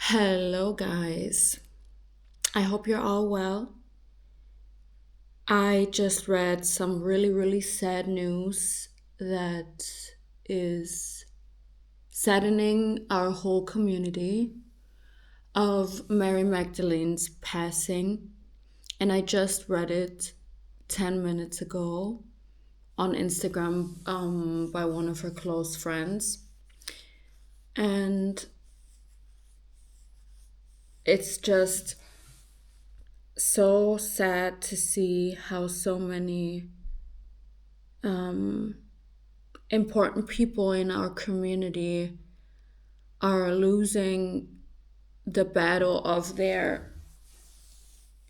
Hello, guys. I hope you're all well. I just read some really, really sad news that is saddening our whole community of Mary Magdalene's passing. And I just read it 10 minutes ago on Instagram by one of her close friends. And it's just so sad to see how so many important people in our community are losing the battle of their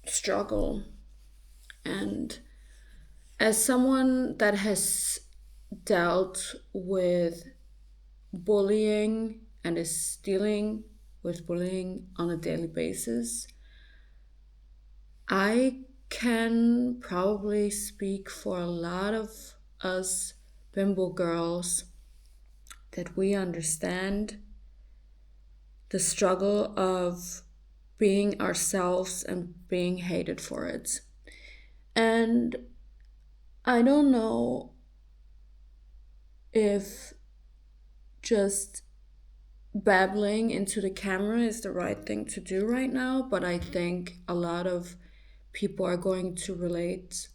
struggle. And as someone that has dealt with bullying and is dealing with bullying on a daily basis, I can probably speak for a lot of us bimbo girls that we understand the struggle of being ourselves and being hated for it. And I don't know if just babbling into the camera is the right thing to do right now, but I think a lot of people are going to relate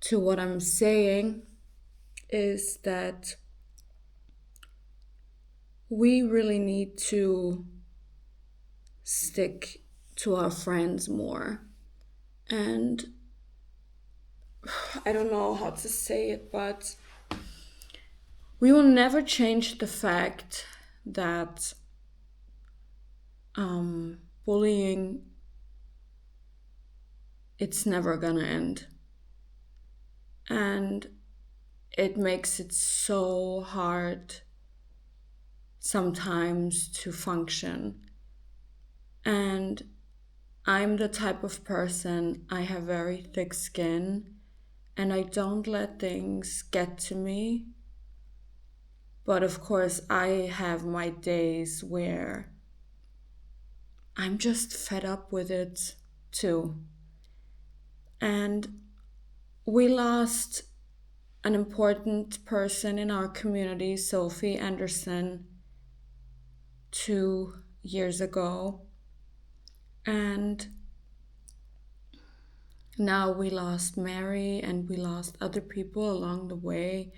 to what I'm saying is that we really need to stick to our friends more. And I don't know how to say it, but we will never change the fact that bullying, it's never gonna end. And it makes it so hard sometimes to function. And I'm the type of person, I have very thick skin and I don't let things get to me. But of course, I have my days where I'm just fed up with it too. And we lost an important person in our community, Sophie Anderson, 2 years ago. And now we lost Mary and we lost other people along the way.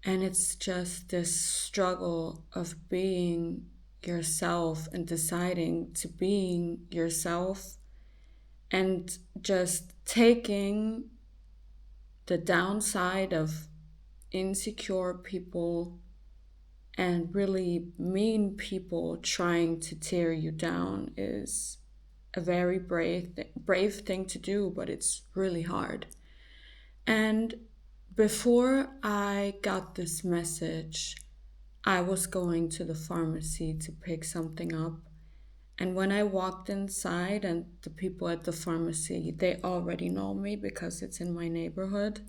And it's just this struggle of being yourself and deciding to being yourself and just taking the downside of insecure people and really mean people trying to tear you down is a very brave thing to do, but it's really hard. And before I got this message, I was going to the pharmacy to pick something up. And when I walked inside, and the people at the pharmacy, they already know me because it's in my neighborhood.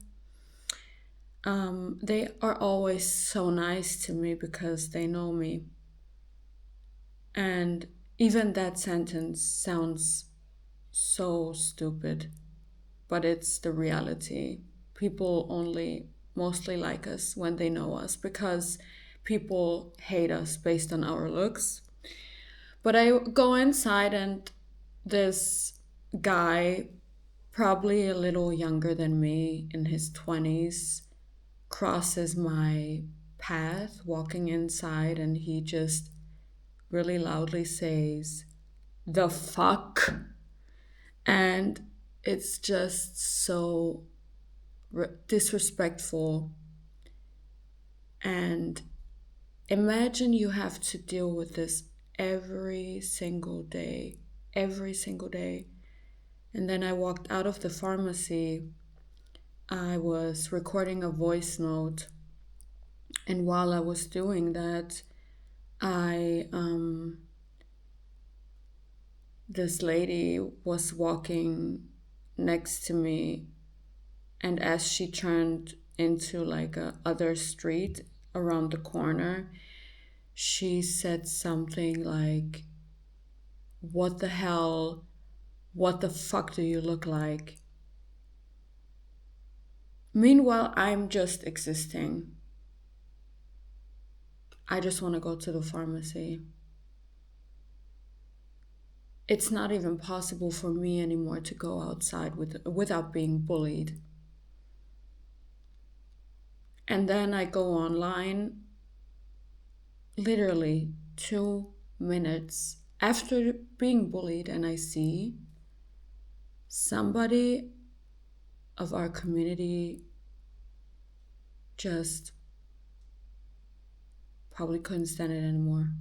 They are always so nice to me because they know me. And even that sentence sounds so stupid, but it's the reality. People only mostly like us when they know us because people hate us based on our looks. But I go inside, and this guy, probably a little younger than me, in his 20s, crosses my path walking inside, and he just really loudly says, "The fuck?" And it's just so disrespectful. And imagine you have to deal with this every single day, every single day. And then I walked out of the pharmacy. I was recording a voice note. And while I was doing that, I this lady was walking next to me, and as she turned into like a other street around the corner, she said something like, what the hell, what the fuck do you look like? Meanwhile, I'm just existing. I just want to go to the pharmacy. It's not even possible for me anymore to go outside without being bullied. And then I go online literally 2 minutes after being bullied, and I see somebody of our community just probably couldn't stand it anymore.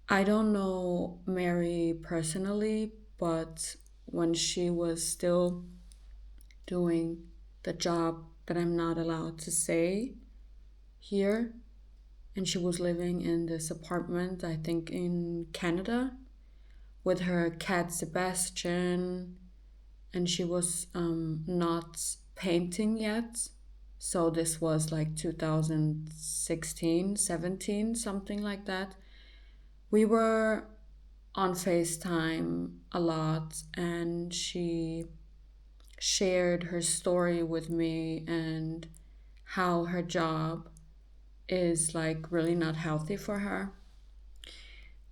I don't know Mary personally, but when she was still doing the job that I'm not allowed to say here, and she was living in this apartment, I think in Canada, with her cat Sebastian, and she was not painting yet. So this was like 2016, 17, something like that. We were on FaceTime a lot, and she shared her story with me and how her job is like really not healthy for her,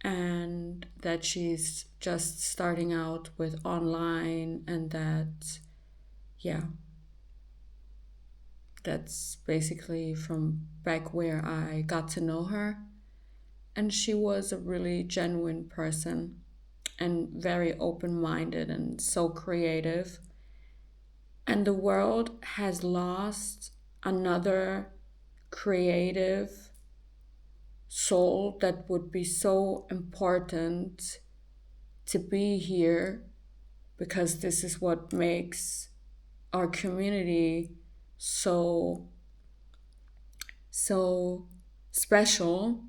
and that she's just starting out with online, and that, yeah, that's basically from back where I got to know her. And she was a really genuine person and very open minded and so creative. And the world has lost another creative soul that would be so important to be here, because this is what makes our community so so special,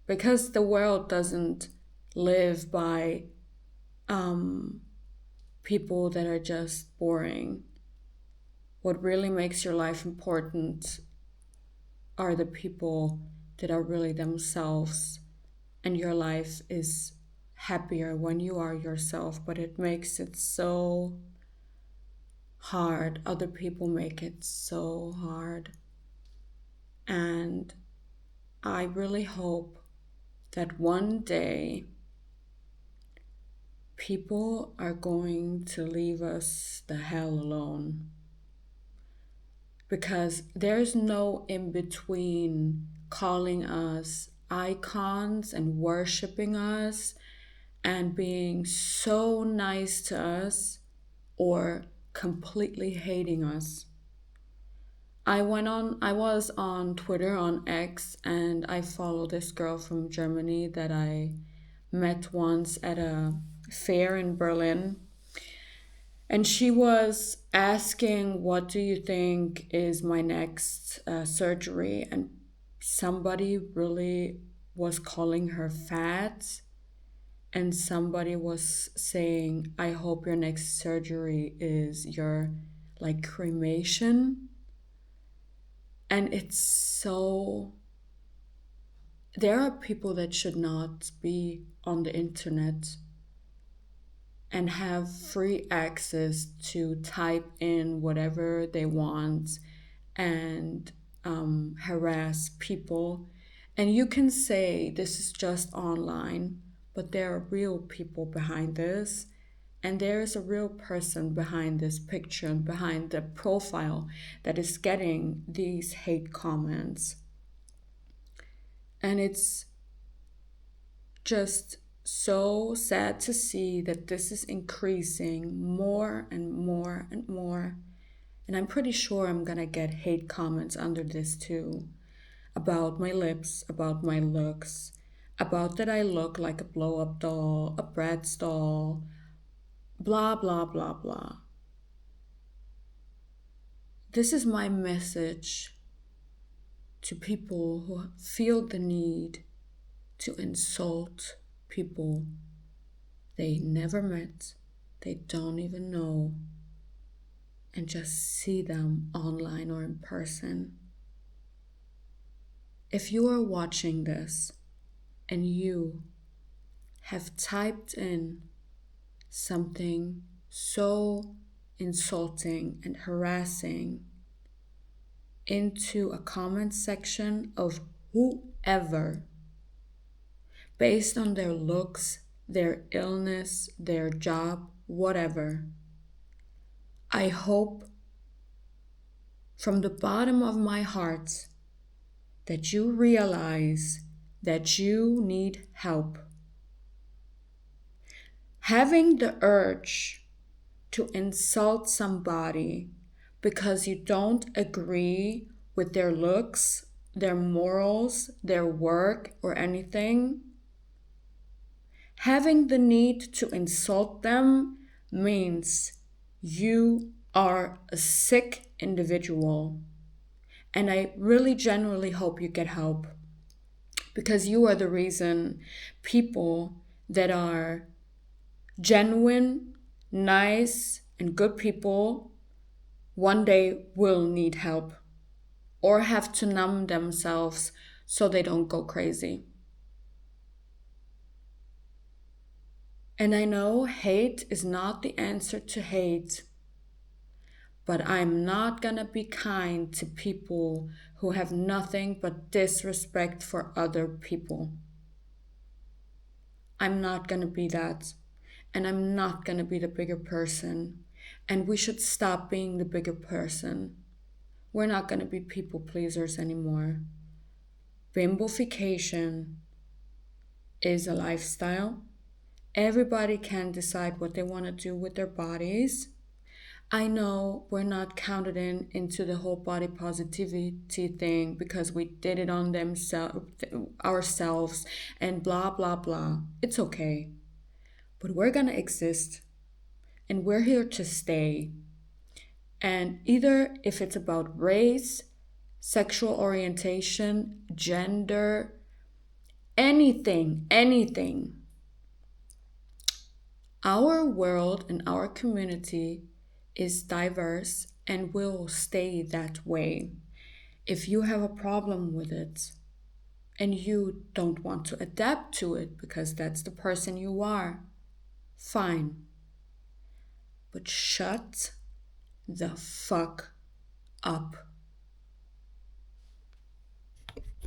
because the world doesn't live by um, people that are just boring. What really makes your life important are the people that are really themselves, and your life is happier when you are yourself, but it makes it so hard. Other people make it so hard. And I really hope that one day people are going to leave us the hell alone, because there's no in between calling us icons and worshiping us and being so nice to us or completely hating us. I was on Twitter, on X, and I follow this girl from Germany that I met once at a fair in Berlin. And she was asking, what do you think is my next surgery? And somebody really was calling her fat. And somebody was saying, I hope your next surgery is your like cremation. And it's so, there are people that should not be on the internet and have free access to type in whatever they want and harass people. And you can say this is just online, but there are real people behind this. And there is a real person behind this picture and behind the profile that is getting these hate comments. And it's just so sad to see that this is increasing more and more and more. And I'm pretty sure I'm gonna get hate comments under this too, about my lips, about my looks, about that I look like a blow up doll, a Bratz doll, blah, blah, blah, blah. This is my message to people who feel the need to insult people they never met, they don't even know, and just see them online or in person. If you are watching this and you have typed in something so insulting and harassing into a comment section of whoever based on their looks, their illness, their job, whatever. I hope from the bottom of my heart that you realize that you need help. Having the urge to insult somebody because you don't agree with their looks, their morals, their work, or anything, having the need to insult them means you are a sick individual. And I really genuinely hope you get help because you are the reason people that are genuine, nice, and good people one day will need help or have to numb themselves so they don't go crazy. And I know hate is not the answer to hate, but I'm not gonna be kind to people who have nothing but disrespect for other people. I'm not gonna be that. And I'm not gonna be the bigger person. And we should stop being the bigger person. We're not gonna be people pleasers anymore. Bimbofication is a lifestyle. Everybody can decide what they want to do with their bodies. I know we're not counted into the whole body positivity thing because we did it on ourselves and blah blah blah. It's okay. But we're going to exist and we're here to stay. And either if it's about race, sexual orientation, gender, anything, our world and our community is diverse and will stay that way. If you have a problem with it and you don't want to adapt to it because that's the person you are, fine. But shut the fuck up.